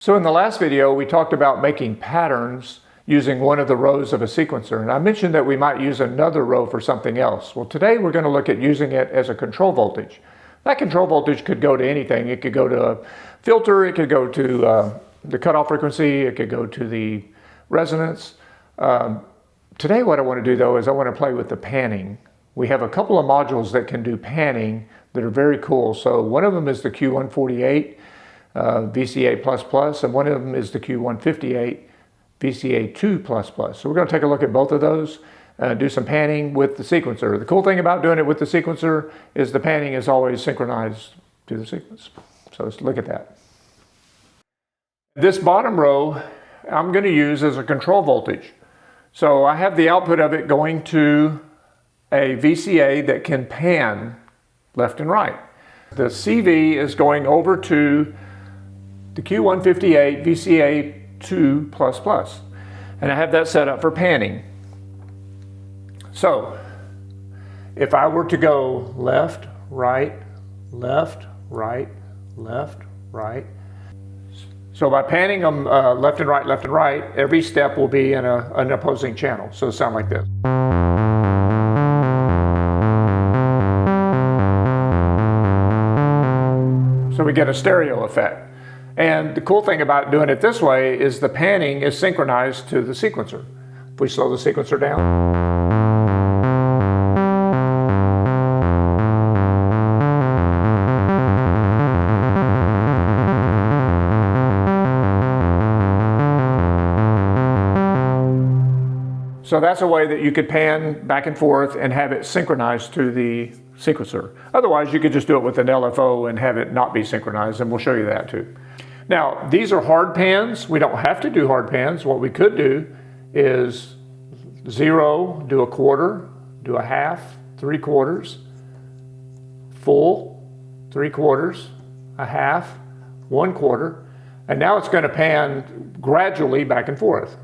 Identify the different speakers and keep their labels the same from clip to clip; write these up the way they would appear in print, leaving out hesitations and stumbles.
Speaker 1: So in the last video, we talked about making patterns using one of the rows of a sequencer. And I mentioned that we might use another row for something else. Well, today we're going to look at using it as a control voltage. That control voltage could go to anything. It could go to a filter, it could go to the cutoff frequency, it could go to the resonance. Today what I want to do though is I want to play with the panning. We have a couple of modules that can do panning that are very cool. So one of them is the Q148 VCA++, and one of them is the Q158 VCA2++. So we're going to take a look at both of those, do some panning with the sequencer. The cool thing about doing it with the sequencer is the panning is always synchronized to the sequence. So let's look at that. This bottom row I'm going to use as a control voltage. So I have the output of it going to a VCA that can pan left and right. The CV is going over to the Q158 VCA2++, and I have that set up for panning. So if I were to go left, right, left, right, left, right. So by panning them left and right, every step will be in an opposing channel. So it'll sound like this. So we get a stereo effect. And the cool thing about doing it this way is the panning is synchronized to the sequencer. If we slow the sequencer down. So that's a way that you could pan back and forth and have it synchronized to the sequencer. Otherwise, you could just do it with an LFO and have it not be synchronized, and we'll show you that too. Now, these are hard pans. We don't have to do hard pans. What we could do is 0, do a quarter, do a half, 3/4, full, 3/4, a half, 1/4, and now it's going to pan gradually back and forth.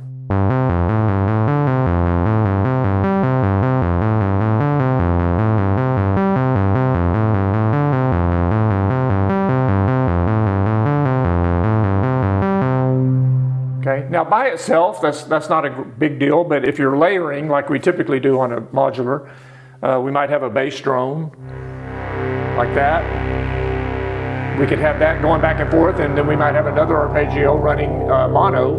Speaker 1: Okay. Now by itself, that's not a big deal, but if you're layering like we typically do on a modular, we might have a bass drone like that. We could have that going back and forth, and then we might have another arpeggio running mono.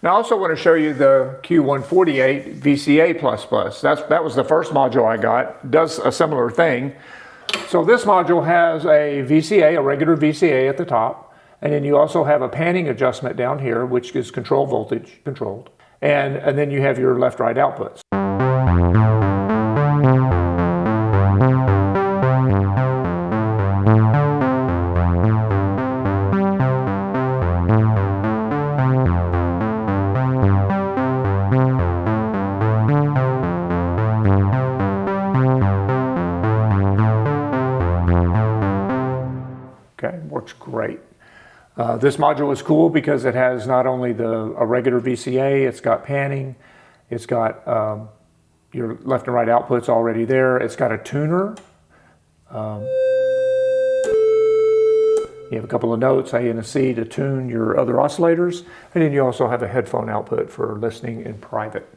Speaker 1: Now I also want to show you the Q148 VCA++. That was the first module I got. It does a similar thing. So this module has a VCA, a regular VCA at the top, and then you also have a panning adjustment down here, which is control voltage controlled. And then you have your left-right outputs. Okay, works great. This module is cool because it has not only a regular VCA, it's got panning, it's got your left and right outputs already there, it's got a tuner. You have a couple of notes, A and a C, to tune your other oscillators, and then you also have a headphone output for listening in private.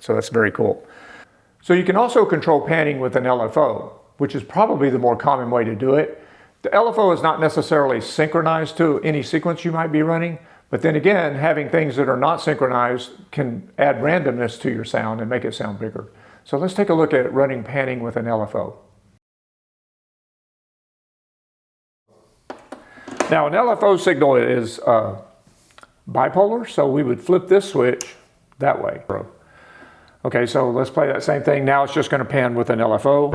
Speaker 1: So that's very cool. So you can also control panning with an LFO, which is probably the more common way to do it. The LFO is not necessarily synchronized to any sequence you might be running, but then again, having things that are not synchronized can add randomness to your sound and make it sound bigger. So let's take a look at running panning with an LFO. Now an LFO signal is bipolar, so we would flip this switch that way. Okay, so let's play that same thing. Now it's just going to pan with an LFO.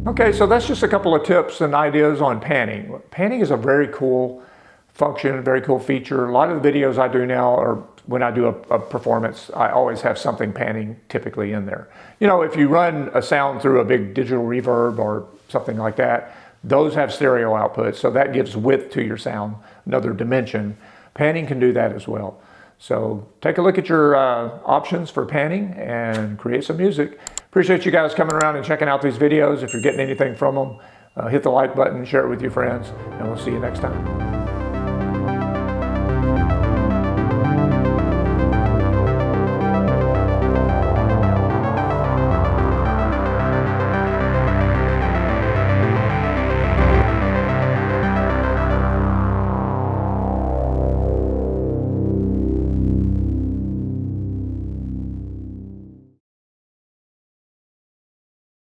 Speaker 1: Okay, so that's just a couple of tips and ideas on panning. Panning is a very cool function, very cool feature. A lot of the videos I do now are when I do a performance, I always have something panning typically in there. You know, if you run a sound through a big digital reverb or something like that, those have stereo outputs, so that gives width to your sound, another dimension. Panning can do that as well. So take a look at your options for panning and create some music. Appreciate you guys coming around and checking out these videos. If you're getting anything from them, hit the like button, share it with your friends, and we'll see you next time.